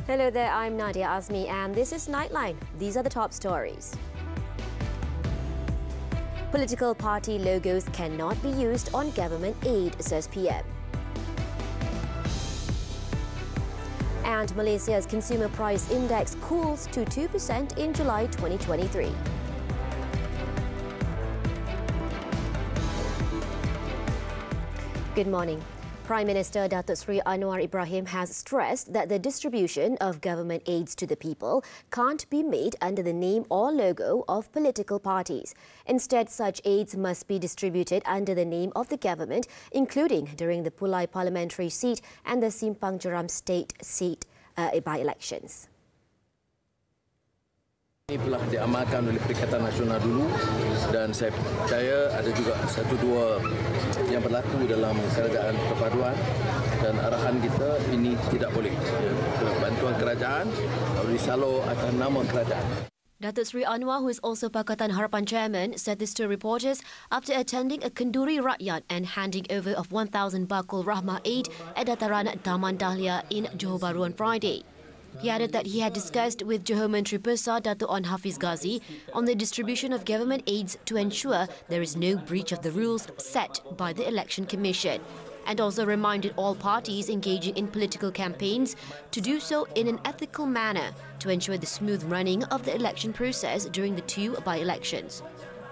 Hello there, I'm Nadia Azmi and this is Nightline. These are the top stories. Political party logos cannot be used on government aid, says PM. And Malaysia's consumer price index cools to 2% in July 2023. Good morning. Prime Minister Datuk Seri Anwar Ibrahim has stressed that the distribution of government aids to the people can't be made under the name or logo of political parties. Instead, such aids must be distributed under the name of the government, including during the Pulai parliamentary seat and the Simpang Jeram state seat by-elections. Ini telah diamalkan oleh Perikatan Nasional dulu dan saya percaya ada juga satu dua yang berlaku dalam kerajaan perpaduan dan arahan kita ini tidak boleh. Bantuan kerajaan harus disalur atas nama kerajaan. Datuk Seri Anwar, who is also Pakatan Harapan chairman, said this to reporters after attending a kenduri rakyat and handing over of 1,000 bakul rahmah aid at Dataran Taman Dahlia in Johor Bahru on Friday. He added that he had discussed with Johor Menteri Besar Datuk On Hafiz Ghazi on the distribution of government aids to ensure there is no breach of the rules set by the Election Commission, and also reminded all parties engaging in political campaigns to do so in an ethical manner to ensure the smooth running of the election process during the two by-elections.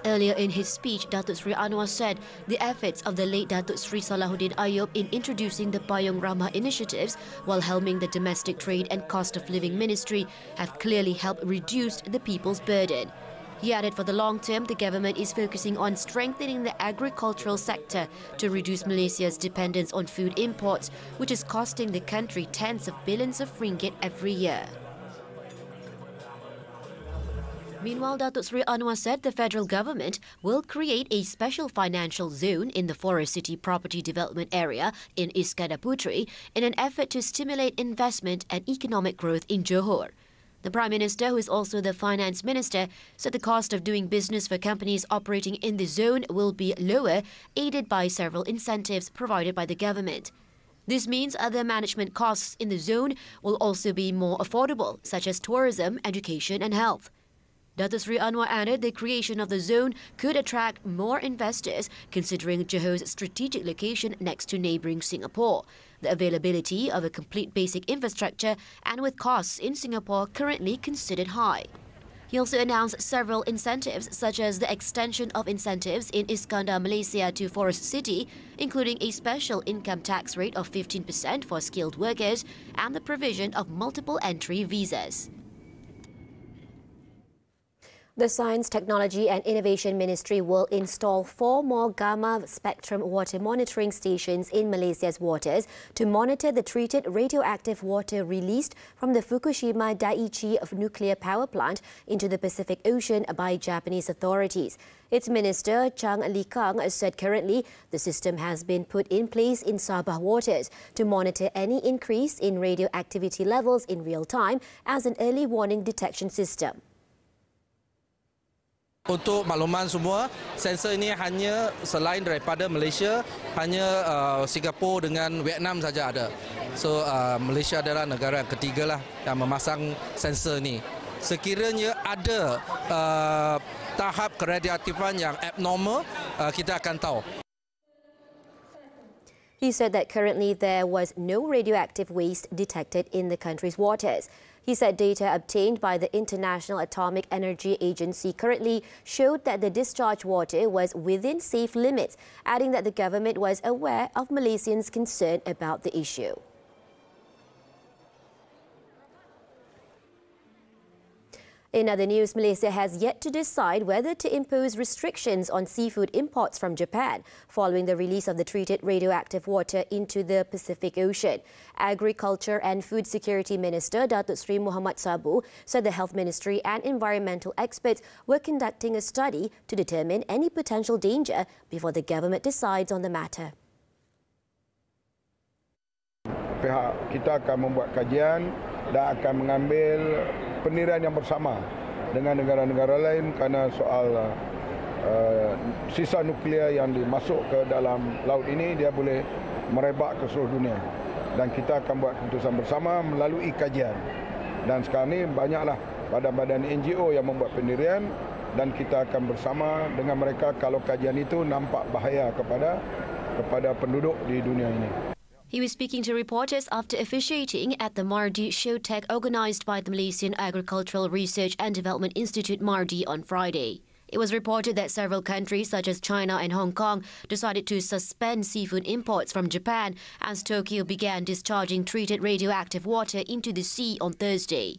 Earlier in his speech, Datuk Seri Anwar said the efforts of the late Datuk Seri Salahuddin Ayub in introducing the Payung Rahmah initiatives while helming the Domestic Trade and Cost of Living Ministry have clearly helped reduce the people's burden. He added for the long term, the government is focusing on strengthening the agricultural sector to reduce Malaysia's dependence on food imports, which is costing the country tens of billions of ringgit every year. Meanwhile, Datuk Seri Anwar said the federal government will create a special financial zone in the Forest City Property Development Area in Iskandar Puteri in an effort to stimulate investment and economic growth in Johor. The Prime Minister, who is also the Finance Minister, said the cost of doing business for companies operating in the zone will be lower, aided by several incentives provided by the government. This means other management costs in the zone will also be more affordable, such as tourism, education and health. Datuk Seri Anwar added the creation of the zone could attract more investors considering Johor's strategic location next to neighbouring Singapore, the availability of a complete basic infrastructure and with costs in Singapore currently considered high. He also announced several incentives such as the extension of incentives in Iskandar, Malaysia to Forest City, including a special income tax rate of 15% for skilled workers and the provision of multiple entry visas. The Science, Technology and Innovation Ministry will install 4 more gamma spectrum water monitoring stations in Malaysia's waters to monitor the treated radioactive water released from the Fukushima Daiichi nuclear power plant into the Pacific Ocean by Japanese authorities. Its minister, Chang Likang, said currently the system has been put in place in Sabah waters to monitor any increase in radioactivity levels in real time as an early warning detection system. Untuk makluman semua, sensor ini hanya selain daripada Malaysia, hanya Singapura dengan Vietnam saja ada. So Malaysia adalah negara yang ketiga lah yang memasang sensor ini. Sekiranya ada tahap keradioaktifan yang abnormal, kita akan tahu. He said that currently there was no radioactive waste detected in the country's waters. He said data obtained by the International Atomic Energy Agency currently showed that the discharged water was within safe limits, adding that the government was aware of Malaysians' concern about the issue. In other news, Malaysia has yet to decide whether to impose restrictions on seafood imports from Japan following the release of the treated radioactive water into the Pacific Ocean. Agriculture and Food Security Minister Datuk Seri Muhammad Sabu said the Health Ministry and environmental experts were conducting a study to determine any potential danger before the government decides on the matter. Pihak kita akan membuat kajian dan akan mengambil penilaian yang bersama dengan negara-negara lain kerana soal sisa nuklear yang dimasuk ke dalam laut ini dia boleh merebak ke seluruh dunia dan kita akan buat keputusan bersama melalui kajian. Dan sekarang ni banyaklah badan-badan NGO yang membuat pendirian dan kita akan bersama dengan mereka kalau kajian itu nampak bahaya kepada penduduk di dunia ini. He was speaking to reporters after officiating at the Mardi Showtech organised by the Malaysian Agricultural Research and Development Institute Mardi on Friday. It was reported that several countries such as China and Hong Kong decided to suspend seafood imports from Japan as Tokyo began discharging treated radioactive water into the sea on Thursday.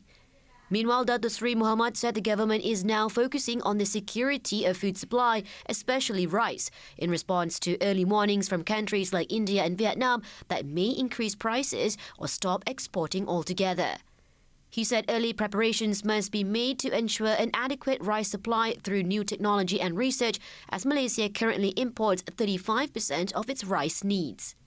Meanwhile, Datuk Seri Muhammad said the government is now focusing on the security of food supply, especially rice, in response to early warnings from countries like India and Vietnam that may increase prices or stop exporting altogether. He said early preparations must be made to ensure an adequate rice supply through new technology and research, as Malaysia currently imports 35% of its rice needs.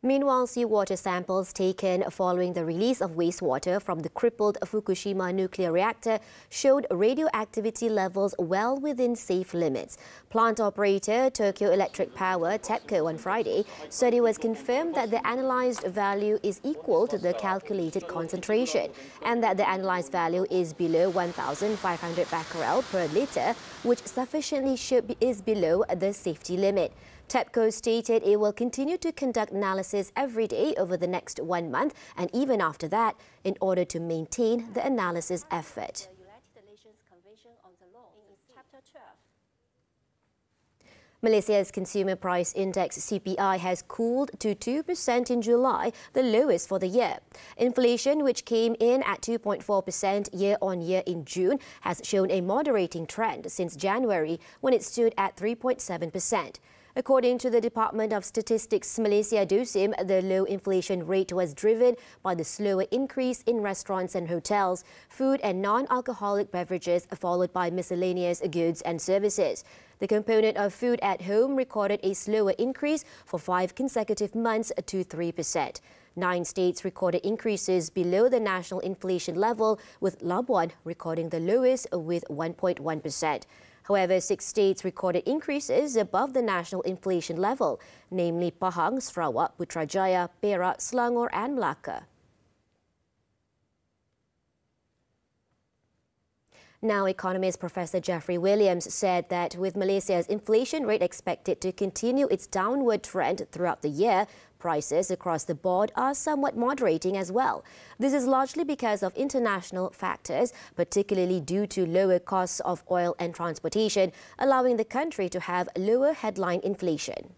Meanwhile, seawater samples taken following the release of wastewater from the crippled Fukushima nuclear reactor showed radioactivity levels well within safe limits. Plant operator Tokyo Electric Power, TEPCO, on Friday said it was confirmed that the analysed value is equal to the calculated concentration and that the analysed value is below 1,500 becquerel per litre, which sufficiently is below the safety limit. TEPCO stated it will continue to conduct analysis every day over the next 1 month and even after that in order to maintain the analysis effort. Malaysia's Consumer Price Index CPI has cooled to 2% in July, the lowest for the year. Inflation, which came in at 2.4% year-on-year in June, has shown a moderating trend since January when it stood at 3.7%. According to the Department of Statistics Malaysia DUSIM, the low inflation rate was driven by the slower increase in restaurants and hotels, food and non-alcoholic beverages, followed by miscellaneous goods and services. The component of food at home recorded a slower increase for 5 consecutive months to 3%. 9 states recorded increases below the national inflation level, with Labuan recording the lowest with 1.1%. However, 6 states recorded increases above the national inflation level, namely Pahang, Sarawak, Putrajaya, Perak, Selangor and Melaka. Now, economist Professor Jeffrey Williams said that with Malaysia's inflation rate expected to continue its downward trend throughout the year, prices across the board are somewhat moderating as well. This is largely because of international factors, particularly due to lower costs of oil and transportation, allowing the country to have lower headline inflation.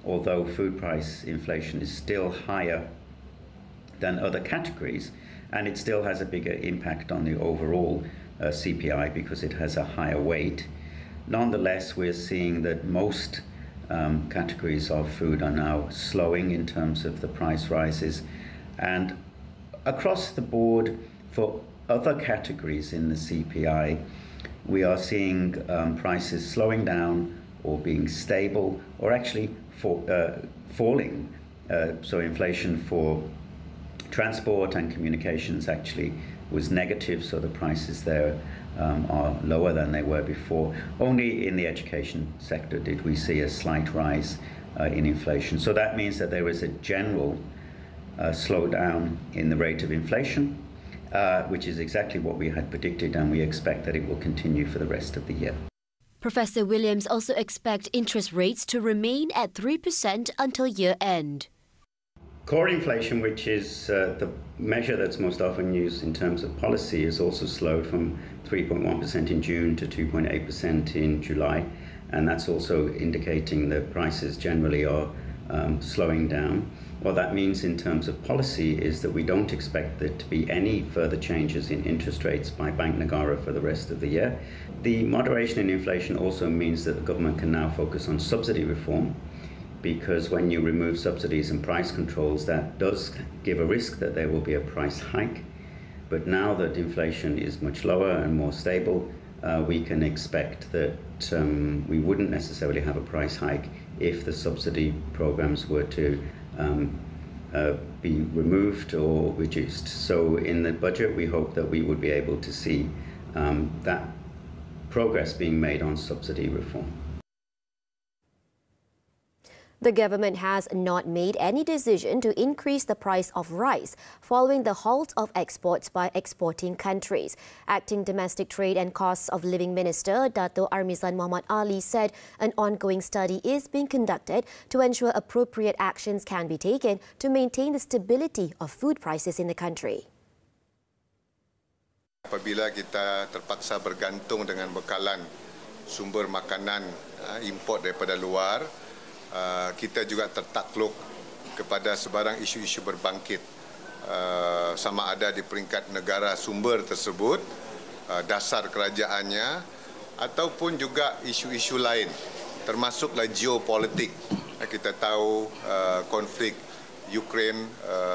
Although food price inflation is still higher than other categories, and it still has a bigger impact on the overall CPI because it has a higher weight. Nonetheless, we're seeing that most categories of food are now slowing in terms of the price rises, and across the board for other categories in the CPI, we are seeing prices slowing down or being stable or actually falling. So inflation for transport and communications actually was negative, so the prices there are lower than they were before. Only in the education sector did we see a slight rise in inflation. So that means that there is a general slowdown in the rate of inflation, which is exactly what we had predicted, and we expect that it will continue for the rest of the year. Professor Williams also expects interest rates to remain at 3% until year-end. Core inflation, which is the measure that's most often used in terms of policy, has also slowed from 3.1% in June to 2.8% in July. And that's also indicating that prices generally are slowing down. What that means in terms of policy is that we don't expect there to be any further changes in interest rates by Bank Negara for the rest of the year. The moderation in inflation also means that the government can now focus on subsidy reform, because when you remove subsidies and price controls, that does give a risk that there will be a price hike. But now that inflation is much lower and more stable, we can expect that we wouldn't necessarily have a price hike if the subsidy programs were to be removed or reduced. So in the budget, we hope that we would be able to see that progress being made on subsidy reform. The government has not made any decision to increase the price of rice following the halt of exports by exporting countries. Acting Domestic Trade and Costs of Living Minister Dato' Armizan Muhammad Ali said an ongoing study is being conducted to ensure appropriate actions can be taken to maintain the stability of food prices in the country. Apabila kita terpaksa bergantung dengan bekalan sumber makanan import daripada luar, kita juga tertakluk kepada sebarang isu-isu berbangkit sama ada di peringkat negara sumber tersebut, dasar kerajaannya ataupun juga isu-isu lain termasuklah geopolitik. Kita tahu konflik Ukraine,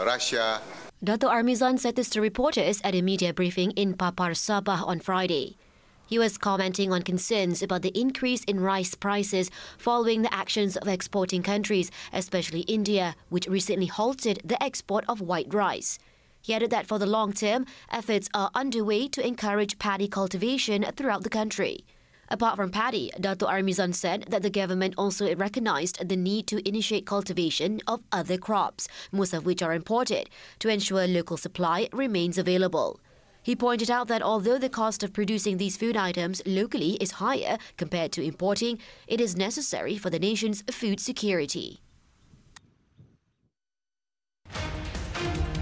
Russia. Dato' Armizan said this to reporters at a media briefing in Papar, Sabah on Friday. He was commenting on concerns about the increase in rice prices following the actions of exporting countries, especially India, which recently halted the export of white rice. He added that for the long term, efforts are underway to encourage paddy cultivation throughout the country. Apart from paddy, Dato' Armizan said that the government also recognised the need to initiate cultivation of other crops, most of which are imported, to ensure local supply remains available. He pointed out that although the cost of producing these food items locally is higher compared to importing, it is necessary for the nation's food security.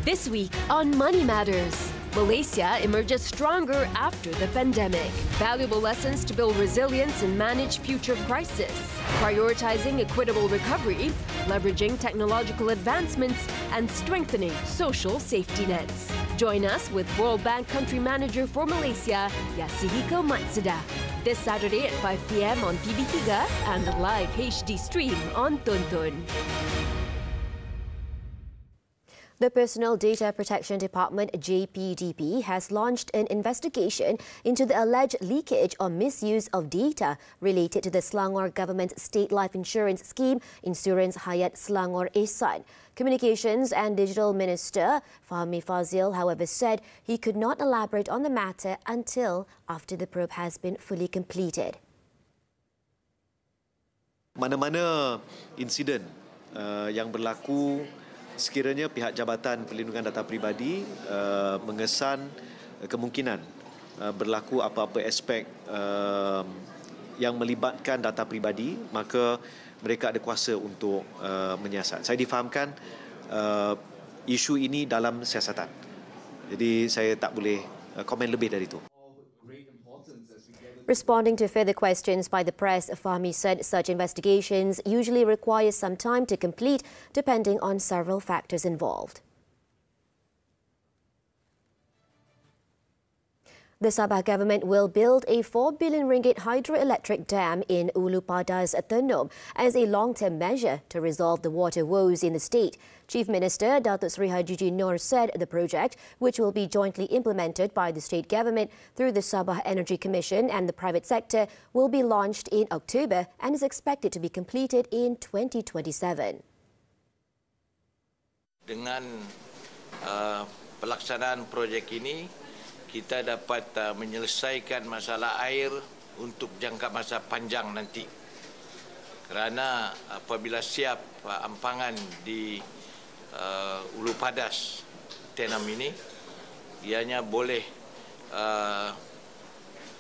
This week on Money Matters, Malaysia emerges stronger after the pandemic. Valuable lessons to build resilience and manage future crises. Prioritizing equitable recovery, leveraging technological advancements, and strengthening social safety nets. Join us with World Bank Country Manager for Malaysia, Yasuhiko Matsuda, this Saturday at 5 p.m. on TV3 and the live HD stream on Tonton. The Personal Data Protection Department, JPDP, has launched an investigation into the alleged leakage or misuse of data related to the Selangor government's state life insurance scheme, Insurans Hayat Selangor Ehsan. Communications and Digital Minister Fahmi Fazil, however, said he could not elaborate on the matter until after the probe has been fully completed. Mana-mana insiden yang berlaku sekiranya pihak Jabatan Perlindungan Data Pribadi mengesan kemungkinan berlaku apa-apa aspek yang melibatkan data pribadi, maka mereka ada kuasa untuk menyiasat. Saya difahamkan isu ini dalam siasatan. Jadi saya tak boleh komen lebih dari itu. Responding to further questions by the press, Fahmi said such investigations usually require some time to complete, depending on several factors involved. The Sabah government will build a 4 billion ringgit hydroelectric dam in Ulu Padas, Tenom as a long-term measure to resolve the water woes in the state. Chief Minister Datuk Seri Haji Nur said the project, which will be jointly implemented by the state government through the Sabah Energy Commission and the private sector, will be launched in October and is expected to be completed in 2027. Dengan pelaksanaan projek ini, kita dapat menyelesaikan masalah air untuk jangka masa panjang nanti. Kerana apabila siap ampangan di Ulu Padas Tenom ini, ianya boleh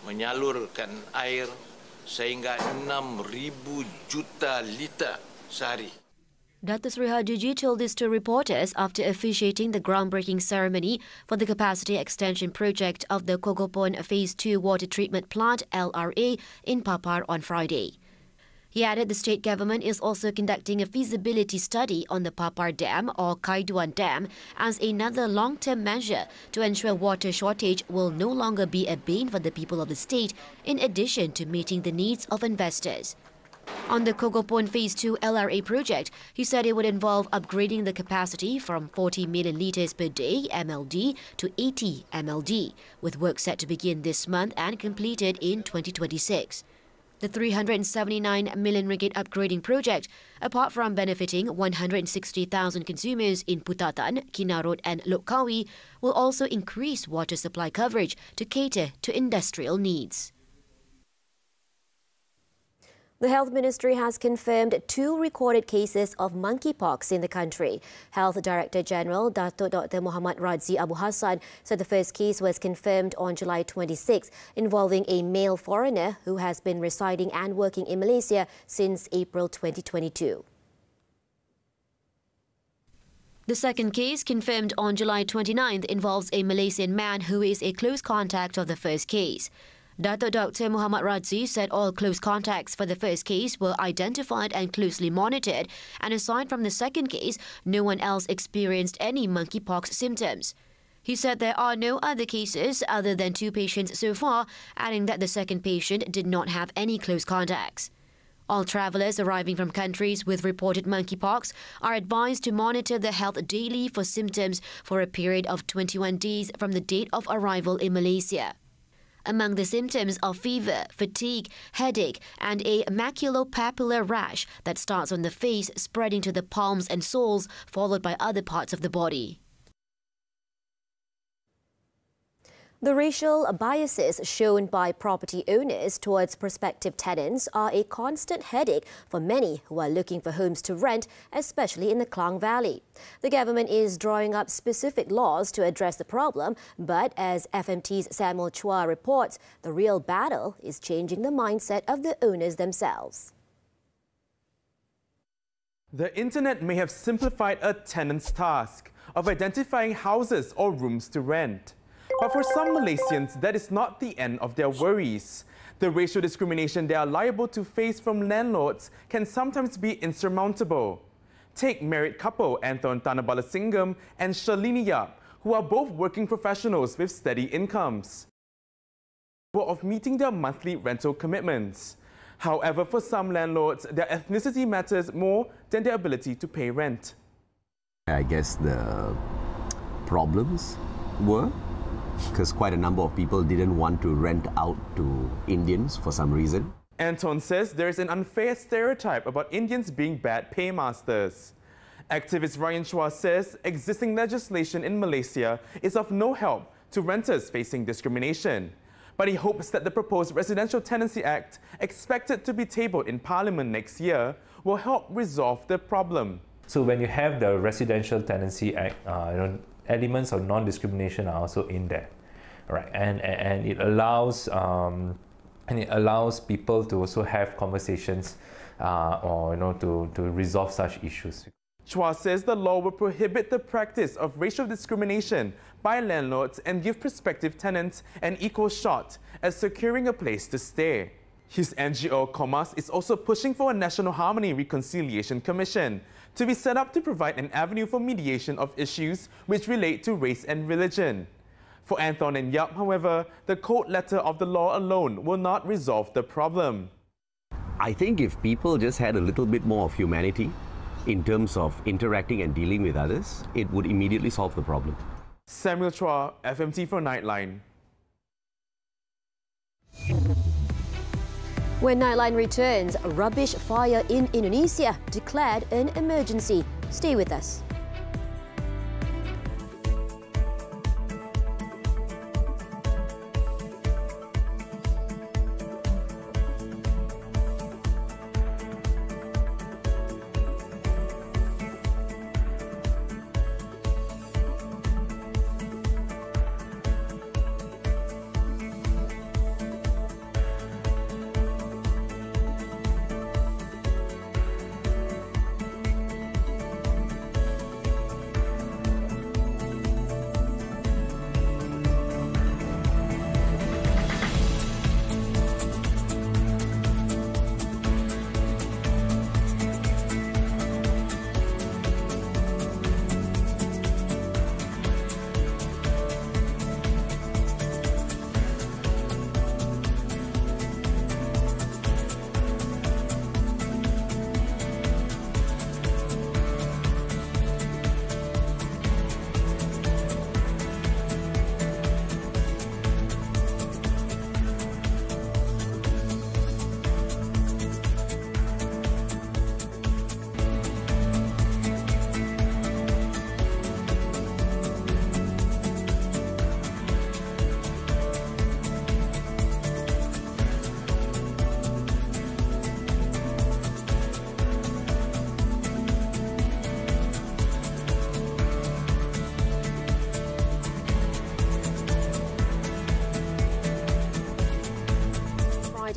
menyalurkan air sehingga 6,000 juta liter sehari. Datuk Seri Haji told this to reporters after officiating the groundbreaking ceremony for the capacity extension project of the Kogopon Phase 2 Water Treatment Plant (LRA) in Papar on Friday. He added the state government is also conducting a feasibility study on the Papar Dam or Kaiduan Dam as another long-term measure to ensure water shortage will no longer be a bane for the people of the state, in addition to meeting the needs of investors. On the Kogopon Phase 2 LRA project, he said it would involve upgrading the capacity from 40 million litres per day MLD to 80 MLD, with work set to begin this month and completed in 2026. The 379 million ringgit upgrading project, apart from benefiting 160,000 consumers in Putatan, Kinarot and Lokkawi, will also increase water supply coverage to cater to industrial needs. The Health Ministry has confirmed 2 recorded cases of monkeypox in the country. Health Director General Datuk Dr. Muhammad Radzi Abu Hassan said the first case was confirmed on July 26, involving a male foreigner who has been residing and working in Malaysia since April 2022. The second case, confirmed on July 29th, involves a Malaysian man who is a close contact of the first case. Datuk Dr. Muhammad Radzi said all close contacts for the first case were identified and closely monitored, and aside from the second case, no one else experienced any monkeypox symptoms. He said there are no other cases other than 2 patients so far, adding that the second patient did not have any close contacts. All travellers arriving from countries with reported monkeypox are advised to monitor their health daily for symptoms for a period of 21 days from the date of arrival in Malaysia. Among the symptoms are fever, fatigue, headache, and a maculopapular rash that starts on the face, spreading to the palms and soles, followed by other parts of the body. The racial biases shown by property owners towards prospective tenants are a constant headache for many who are looking for homes to rent, especially in the Klang Valley. The government is drawing up specific laws to address the problem, but as FMT's Samuel Chua reports, the real battle is changing the mindset of the owners themselves. The internet may have simplified a tenant's task of identifying houses or rooms to rent. But for some Malaysians, that is not the end of their worries. The racial discrimination they are liable to face from landlords can sometimes be insurmountable. Take married couple Anton Tanabalasingam and Shalini Yap, who are both working professionals with steady incomes, of meeting their monthly rental commitments. However, for some landlords, their ethnicity matters more than their ability to pay rent. I guess the problems were because quite a number of people didn't want to rent out to Indians for some reason. Anton says there is an unfair stereotype about Indians being bad paymasters. Activist Ryan Chua says existing legislation in Malaysia is of no help to renters facing discrimination. But he hopes that the proposed Residential Tenancy Act, expected to be tabled in Parliament next year, will help resolve the problem. So when you have the Residential Tenancy Act, elements of non-discrimination are also in there, right? And it allows people to also have conversations to resolve such issues. Chua says the law will prohibit the practice of racial discrimination by landlords and give prospective tenants an equal shot at securing a place to stay. His NGO, Komas, is also pushing for a National Harmony Reconciliation Commission to be set up to provide an avenue for mediation of issues which relate to race and religion. For Anton and Yap, however, the code letter of the law alone will not resolve the problem. I think if people just had a little bit more of humanity in terms of interacting and dealing with others, it would immediately solve the problem. Samuel Chua, FMT for Nightline. When Nightline returns, rubbish fire in Indonesia declared an emergency. Stay with us.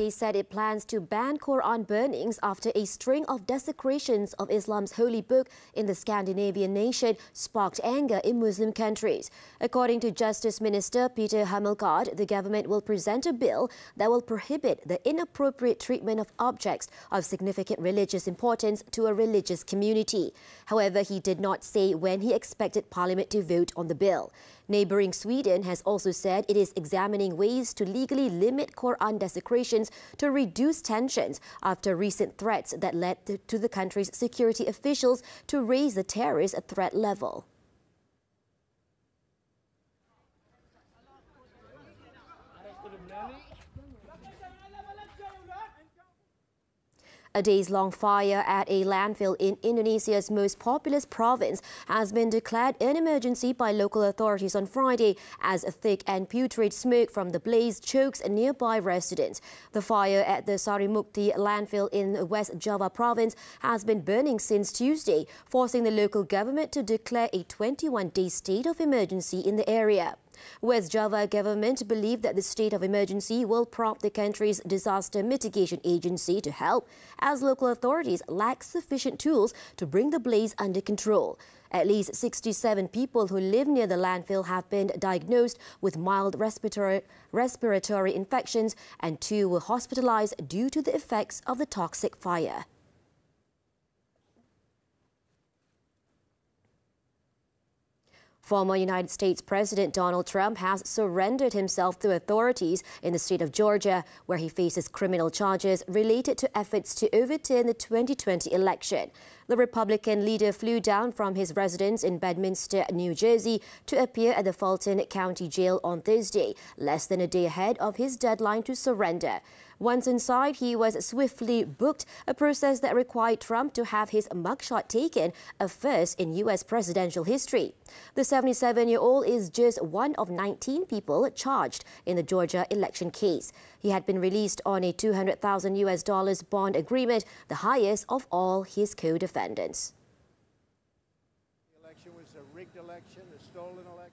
Friday said it plans to ban Quran burnings after a string of desecrations of Islam's holy book in the Scandinavian nation sparked anger in Muslim countries. According to Justice Minister Peter Hamilgard, the government will present a bill that will prohibit the inappropriate treatment of objects of significant religious importance to a religious community. However, he did not say when he expected Parliament to vote on the bill. Neighbouring Sweden has also said it is examining ways to legally limit Quran desecrations to reduce tensions after recent threats that led to the country's security officials to raise the terrorist threat level. A days-long fire at a landfill in Indonesia's most populous province has been declared an emergency by local authorities on Friday as thick and putrid smoke from the blaze chokes nearby residents. The fire at the Sarimukti landfill in West Java province has been burning since Tuesday, forcing the local government to declare a 21-day state of emergency in the area. West Java government believe that the state of emergency will prompt the country's disaster mitigation agency to help, as local authorities lack sufficient tools to bring the blaze under control. At least 67 people who live near the landfill have been diagnosed with mild respiratory infections, and 2 were hospitalized due to the effects of the toxic fire. Former United States President Donald Trump has surrendered himself to authorities in the state of Georgia, where he faces criminal charges related to efforts to overturn the 2020 election. The Republican leader flew down from his residence in Badminton, New Jersey, to appear at the Fulton County Jail on Thursday, less than a day ahead of his deadline to surrender. Once inside, he was swiftly booked, a process that required Trump to have his mugshot taken, a first in U.S. presidential history. The 77-year-old is just one of 19 people charged in the Georgia election case. He had been released on a $200,000 bond agreement, the highest of all his co-defendants. The election was a rigged election, a stolen election.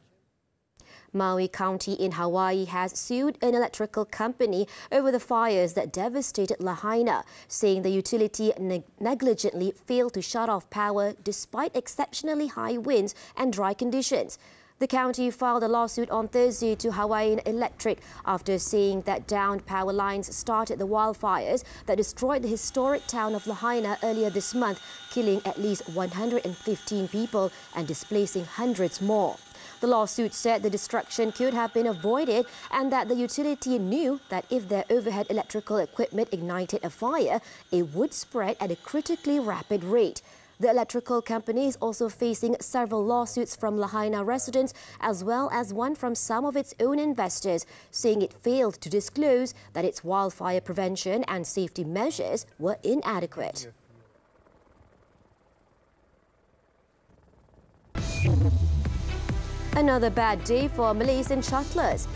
Maui County in Hawaii has sued an electrical company over the fires that devastated Lahaina, saying the utility negligently failed to shut off power despite exceptionally high winds and dry conditions. The county filed a lawsuit on Thursday to Hawaiian Electric after saying that downed power lines started the wildfires that destroyed the historic town of Lahaina earlier this month, killing at least 115 people and displacing hundreds more. The lawsuit said the destruction could have been avoided and that the utility knew that if their overhead electrical equipment ignited a fire, it would spread at a critically rapid rate. The electrical company is also facing several lawsuits from Lahaina residents as well as one from some of its own investors, saying it failed to disclose that its wildfire prevention and safety measures were inadequate. Another bad day for Malaysian shuttlers.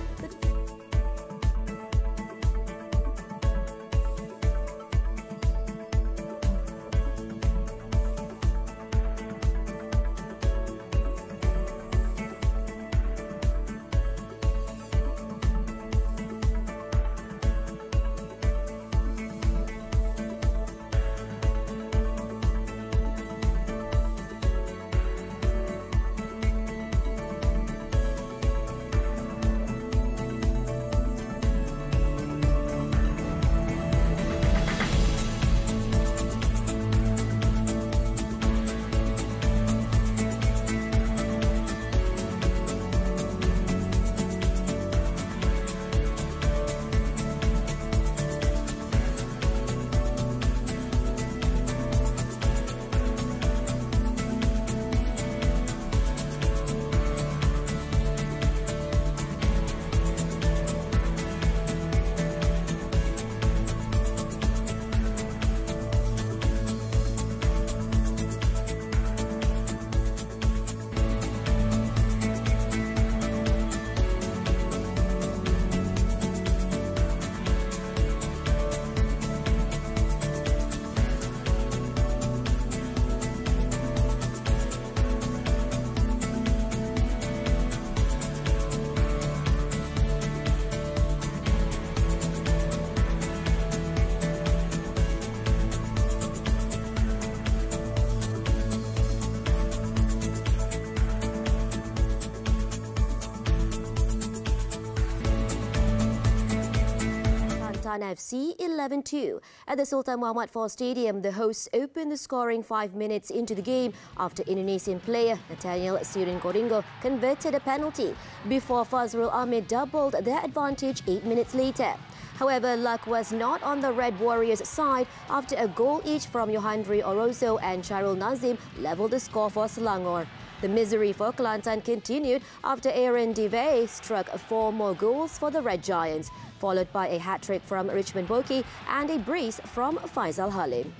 Badminton FC 11-2. At the Sultan Muhammad IV Stadium, the hosts opened the scoring 5 minutes into the game after Indonesian player Nathaniel Sirin Koringo converted a penalty before Fazrul Ahmed doubled their advantage 8 minutes later. However, luck was not on the Red Warriors' side after a goal each from Johandri Orozo and Charul Nazim levelled the score for Selangor. The misery for Kelantan continued after Aaron Devey struck 4 more goals for the Red Giants, followed by a hat-trick from Richmond Boki and a brace from Faisal Halim.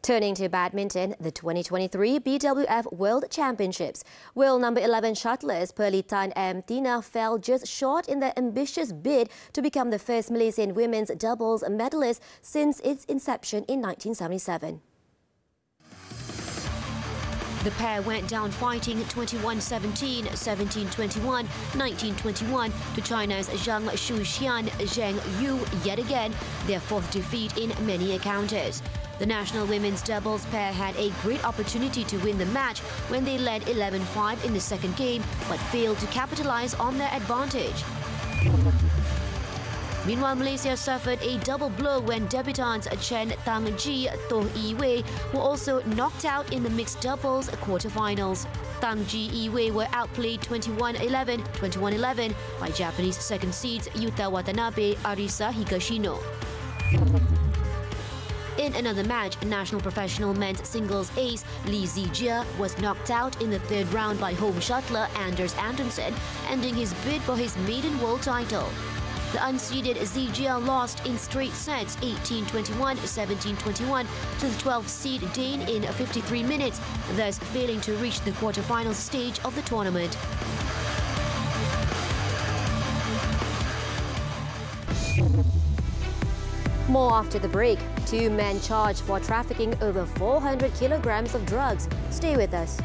Turning to badminton, the 2023 BWF World Championships. World number 11 shuttlers Perlitan and Tina fell just short in their ambitious bid to become the first Malaysian women's doubles medalist since its inception in 1977. The pair went down fighting 21-17, 17-21, 19-21 to China's Zhang Shuxian, Zheng Yu yet again, their 4th defeat in many encounters. The national women's doubles pair had a great opportunity to win the match when they led 11-5 in the second game, but failed to capitalize on their advantage. Meanwhile, Malaysia suffered a double blow when debutants Chen Tang-ji, Toh Yi-wei were also knocked out in the mixed doubles quarterfinals. Tang-ji Yi-wei were outplayed 21-11, 21-11 by Japanese second seeds Yuta Watanabe, Arisa Higashino. In another match, national professional men's singles ace Lee Zijia was knocked out in the 3rd round by home shuttler Anders Antonsen, ending his bid for his maiden world title. The unseeded Zijia lost in straight sets 18-21, 17-21 to the 12th seed Dane in 53 minutes, thus failing to reach the quarterfinal stage of the tournament. More after the break. 2 men charged for trafficking over 400 kilograms of drugs. Stay with us.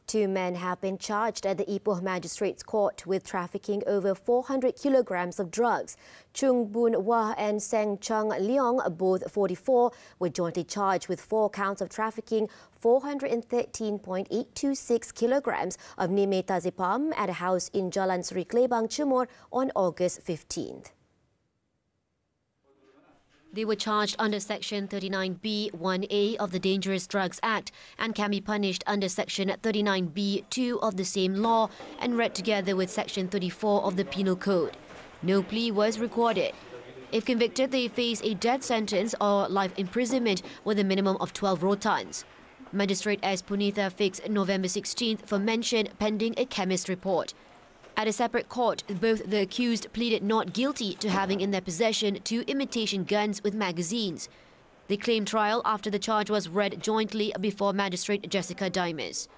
Two men have been charged at the Ipoh Magistrates Court with trafficking over 400 kilograms of drugs. Chung Boon Wah and Seng Chung Leong, both 44, were jointly charged with 4 counts of trafficking 413.826 kilograms of nimetazepam at a house in Jalan Seri Klebang, Cemor on August 15th. They were charged under Section 39B(1)(a) of the Dangerous Drugs Act and can be punished under Section 39B(2) of the same law and read together with Section 34 of the Penal Code. No plea was recorded. If convicted, they face a death sentence or life imprisonment with a minimum of 12 rotans. Magistrate S. Punitha fixed November 16th for mention pending a chemist report. At a separate court, both the accused pleaded not guilty to having in their possession 2 imitation guns with magazines. They claimed trial after the charge was read jointly before Magistrate Jessica Dimas.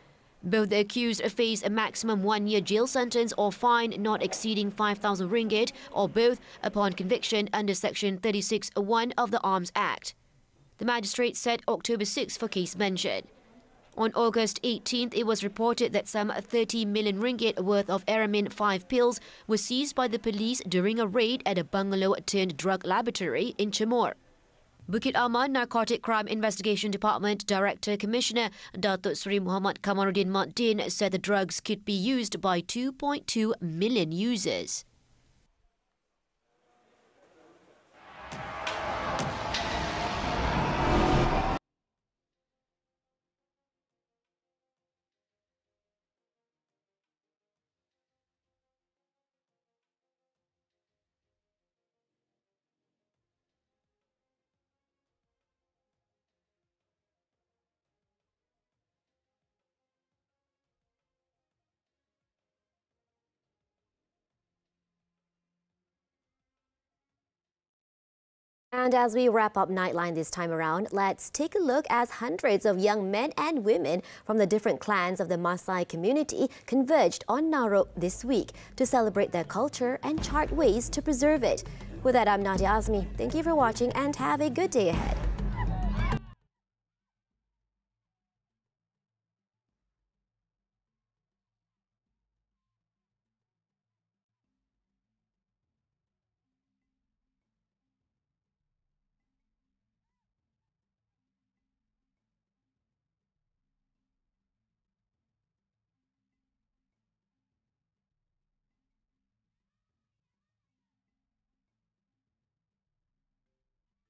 Both the accused face a maximum 1-year jail sentence or fine not exceeding 5,000 ringgit or both upon conviction under Section 36(1) of the Arms Act. The magistrate set October 6 for case mention. On August 18th, it was reported that some 30 million ringgit worth of Aramin 5 pills were seized by the police during a raid at a bungalow-turned-drug laboratory in Timor. Bukit Aman Narcotic Crime Investigation Department Director Commissioner Datuk Seri Muhammad Kamaruddin Mahdin said the drugs could be used by 2.2 million users. And as we wrap up Nightline this time around, let's take a look as hundreds of young men and women from the different clans of the Maasai community converged on Narok this week to celebrate their culture and chart ways to preserve it. With that, I'm Nadia Azmi. Thank you for watching and have a good day ahead.